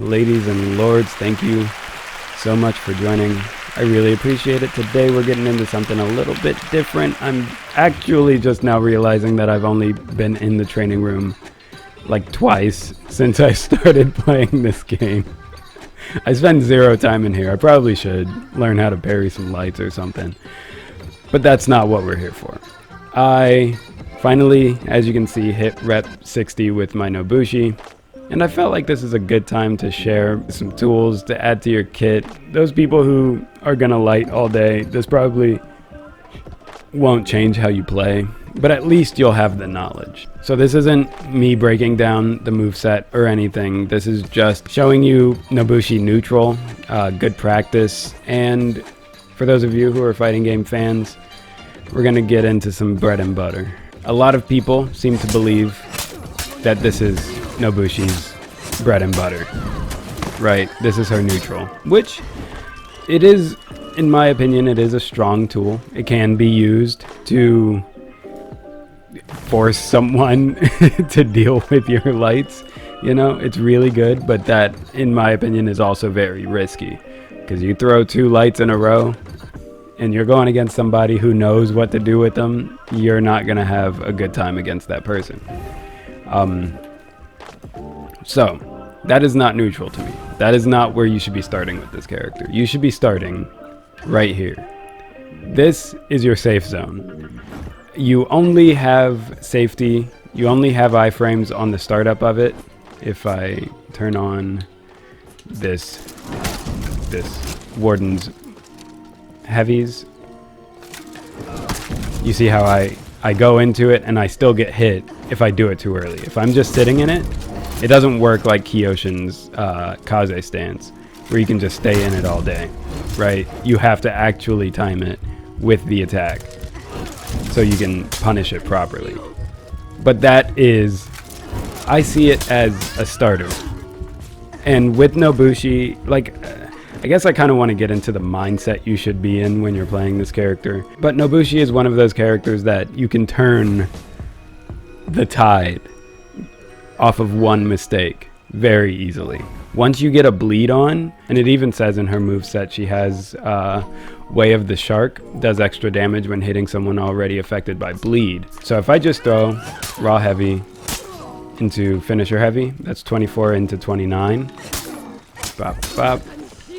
Ladies and lords, thank you so much for joining. I really appreciate it. Today we're getting into something a little bit different. I'm actually just now realizing that I've only been in the training room like twice since I started playing this game. I spend zero time in here. I probably should learn how to parry some lights or something. But that's not what we're here for. I finally, as you can see, hit rep 60 with my Nobushi. And I felt like this is a good time to share some tools to add to your kit. Those people who are gonna light all day, this probably won't change how you play, but at least you'll have the knowledge. So this isn't me breaking down the moveset or anything. This is just showing you Nobushi neutral, good practice. And for those of you who are fighting game fans, we're gonna get into some bread and butter. A lot of people seem to believe that this is Nobushi's bread and butter, right? This is her neutral, which it is, in my opinion, it is a strong tool. It can be used to force someone to deal with your lights. You know, it's really good, but that, in my opinion, is also very risky because you throw two lights in a row and you're going against somebody who knows what to do with them. You're not going to have a good time against that person. So, that is not neutral to me. That is not where you should be starting with this character. You should be starting right here. This is your safe zone. You only have safety, you only have iframes on the startup of it. If I turn on this Warden's heavies, you see how I go into it and I still get hit if I do it too early. If I'm just sitting in it, it doesn't work like Kyoshin's Kaze stance, where you can just stay in it all day, right? You have to actually time it with the attack so you can punish it properly. But that is, I see it as a starter. And with Nobushi, like, I guess I kind of want to get into the mindset you should be in when you're playing this character. But Nobushi is one of those characters that you can turn the tide off of one mistake very easily. Once you get a bleed on, and it even says in her moveset she has Way of the Shark, does extra damage when hitting someone already affected by bleed. So if I just throw raw heavy into finisher heavy, that's 24 into 29. Bop, bop.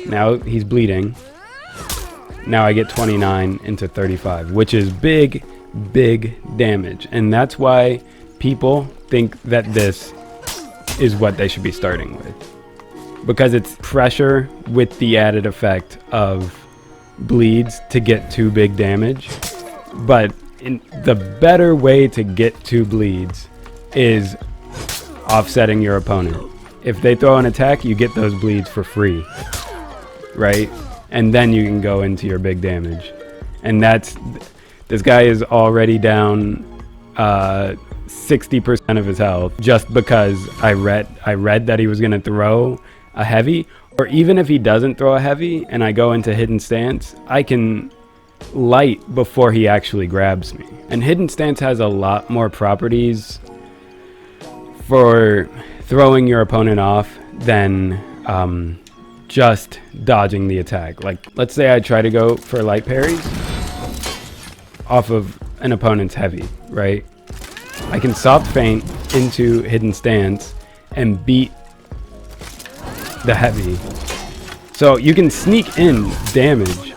Now he's bleeding. Now I get 29 into 35, which is big damage. And that's why people think that this is what they should be starting with, because it's pressure with the added effect of bleeds to get two big damage. But the better way to get two bleeds is offsetting your opponent. If they throw an attack, you get those bleeds for free, right? And then you can go into your big damage. And this guy is already down 60% of his health just because I read that he was going to throw a heavy. Or even if he doesn't throw a heavy and I go into hidden stance, I can light before he actually grabs me. And hidden stance has a lot more properties for throwing your opponent off than just dodging the attack. Like, let's say I try to go for light parries off of an opponent's heavy, right? I can soft feint into hidden stance and beat the heavy. So you can sneak in damage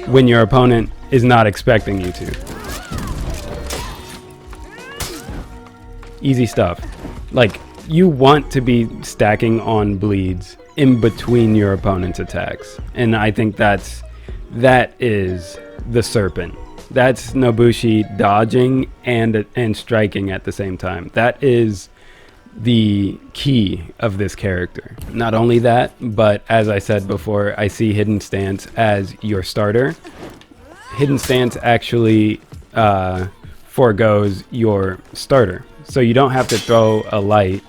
when your opponent is not expecting you to. Easy stuff. Like, you want to be stacking on bleeds in between your opponent's attacks. And I think that is the serpent. That's Nobushi dodging and striking at the same time. That is the key of this character. Not only that, but as I said before, I see hidden stance as your starter. Hidden stance actually forgoes your starter. So you don't have to throw a light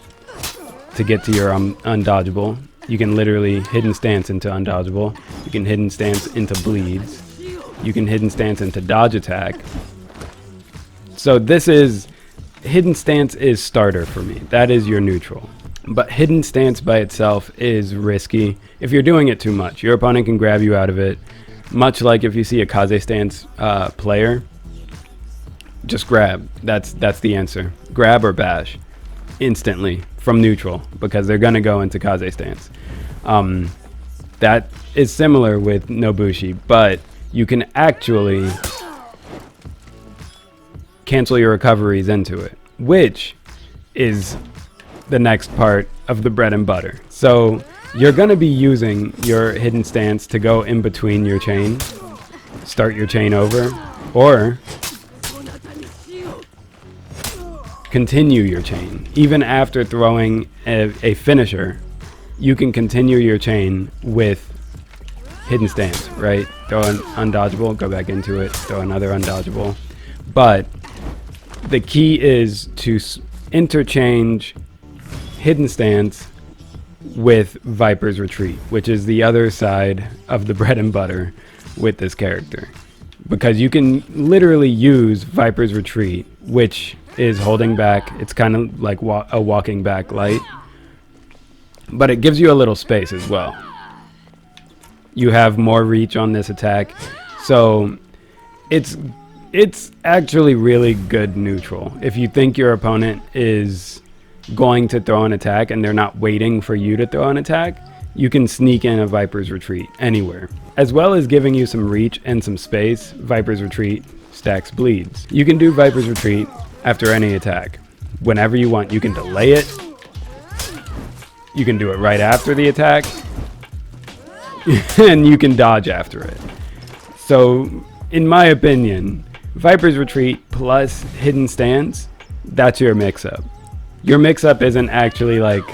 to get to your undodgeable. You can literally hidden stance into undodgeable. You can hidden stance into bleeds. You can hidden stance into dodge attack. So this is, hidden stance is starter for me. That is your neutral. But hidden stance by itself is risky if you're doing it too much. Your opponent can grab you out of it. Much like if you see a Kaze stance player, just grab. That's the answer. Grab or bash instantly from neutral, because they're going to go into Kaze stance. That is similar with Nobushi, but you can actually cancel your recoveries into it, which is the next part of the bread and butter. So you're going to be using your hidden stance to go in between your chain, start your chain over, or continue your chain. Even after throwing a finisher, you can continue your chain with hidden stance, right? Throw an undodgeable, go back into it, throw another undodgeable. But the key is to interchange hidden stance with Viper's Retreat, which is the other side of the bread and butter with this character. Because you can literally use Viper's Retreat, which is holding back. It's kind of like a walking back light, but it gives you a little space as well. You have more reach on this attack, so it's actually really good neutral. If you think your opponent is going to throw an attack and they're not waiting for you to throw an attack, you can sneak in a Viper's Retreat anywhere. As well as giving you some reach and some space, Viper's Retreat stacks bleeds. You can do Viper's Retreat after any attack. Whenever you want, you can delay it. You can do it right after the attack. And you can dodge after it. So, in my opinion, Viper's Retreat plus Hidden Stance, that's your mix-up. Your mix-up isn't actually like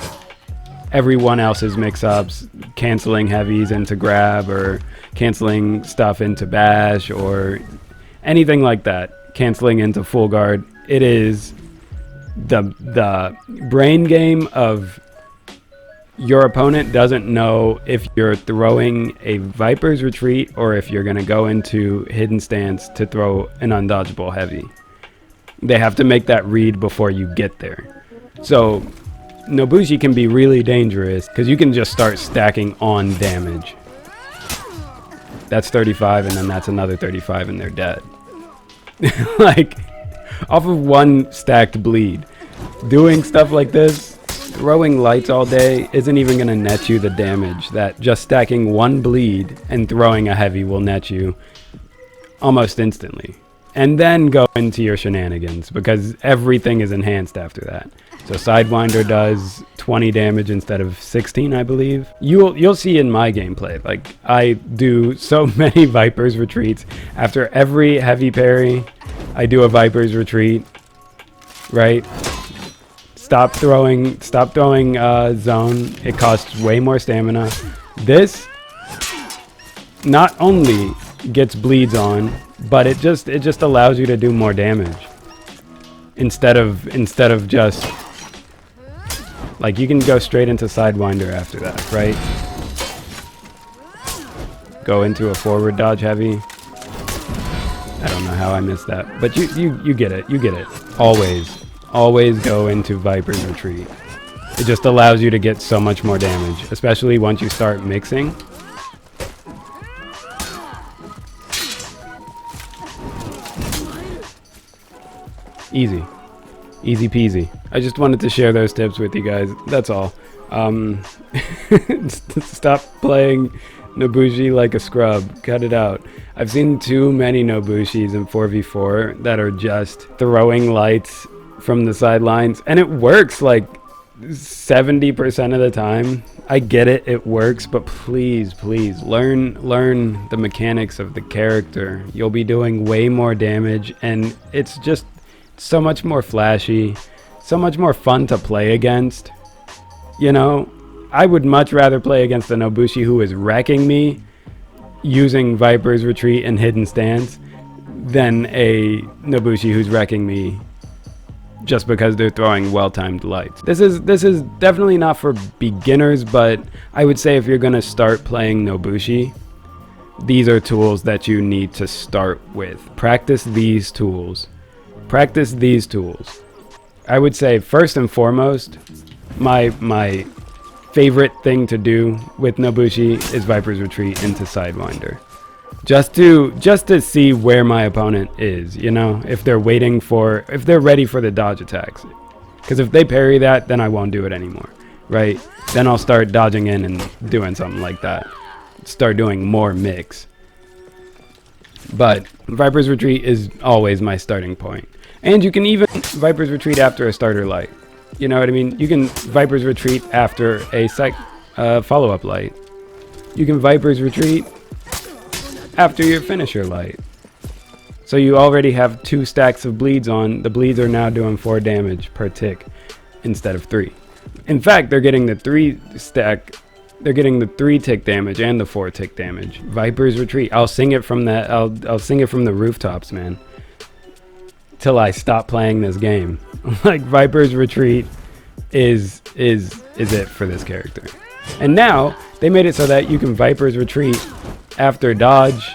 everyone else's mix-ups, canceling heavies into grab or canceling stuff into bash or anything like that, canceling into full guard. It is the brain game of your opponent doesn't know if you're throwing a Viper's Retreat or if you're going to go into Hidden Stance to throw an undodgeable heavy. They have to make that read before you get there. So Nobushi can be really dangerous because you can just start stacking on damage. That's 35 and then that's another 35 and they're dead. Like, off of one stacked bleed. Doing stuff like this, throwing lights all day isn't even going to net you the damage that just stacking one bleed and throwing a heavy will net you almost instantly. And then go into your shenanigans because everything is enhanced after that. So Sidewinder does 20 damage instead of 16, I believe. You'll see in my gameplay, like, I do so many Viper's Retreats. After every heavy parry, I do a Viper's Retreat, right? Stop throwing zone. It costs way more stamina. This not only gets bleeds on, but it just allows you to do more damage. Instead of just like, you can go straight into Sidewinder after that, right? Go into a forward dodge heavy. I don't know how I missed that, but you get it. You get it. Always go into Viper's Retreat. It just allows you to get so much more damage, especially once you start mixing. Easy peasy. I just wanted to share those tips with you guys. That's all. Stop playing Nobushi like a scrub. Cut it out. I've seen too many Nobushis in 4v4 that are just throwing lights from the sidelines, and it works like 70% of the time. I get it, it works, but please learn the mechanics of the character. You'll be doing way more damage, and it's just so much more flashy, so much more fun to play against. You know, I would much rather play against a Nobushi who is wrecking me using Viper's Retreat and Hidden Stance than a Nobushi who's wrecking me just because they're throwing well-timed lights. This is definitely not for beginners, but I would say if you're gonna start playing Nobushi, these are tools that you need to start with. Practice these tools. I would say first and foremost, my favorite thing to do with Nobushi is Viper's Retreat into Sidewinder. Just to see where my opponent is, you know, if they're ready for the dodge attacks. Because if they parry that, then I won't do it anymore, right? Then I'll start dodging in and doing something like that. Start doing more mix. But Viper's Retreat is always my starting point. And you can even Viper's Retreat after a starter light. You know what I mean? You can Viper's Retreat after a follow-up light. You can Viper's Retreat after your finisher light. So you already have 2 stacks of bleeds on. The bleeds are now doing 4 damage per tick instead of 3. In fact, they're getting the 3 tick damage and the 4 tick damage. Viper's Retreat. I'll sing it from that. I'll sing it from the rooftops, man. Till I stop playing this game. Like, Viper's Retreat is it for this character. And now they made it so that you can Viper's Retreat after dodge,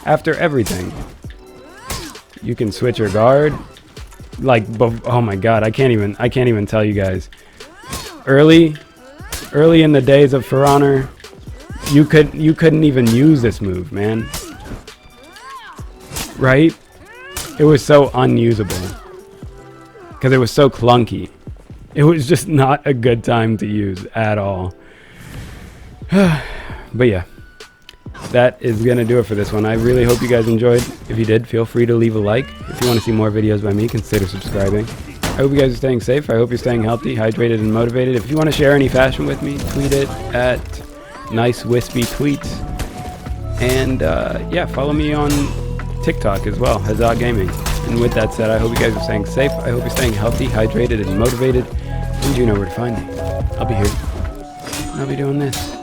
after everything. You can switch your guard. Like, oh my god, I can't even tell you guys. Early in the days of For Honor, you couldn't even use this move, man. Right? It was so unusable because it was so clunky. It was just not a good time to use at all. But yeah, that is gonna do it for this one. I really hope you guys enjoyed. If you did, feel free to leave a like. If you want to see more videos by me, consider subscribing. I hope you guys are staying safe. I hope you're staying healthy, hydrated, and motivated. If you want to share any fashion with me, tweet it at Nice Wispy Tweets. And yeah, follow me on TikTok as well, Huzzah Gaming. And with that said, I hope you guys are staying safe. I hope you're staying healthy, hydrated, and motivated. And you know where to find me. I'll be here. I'll be doing this.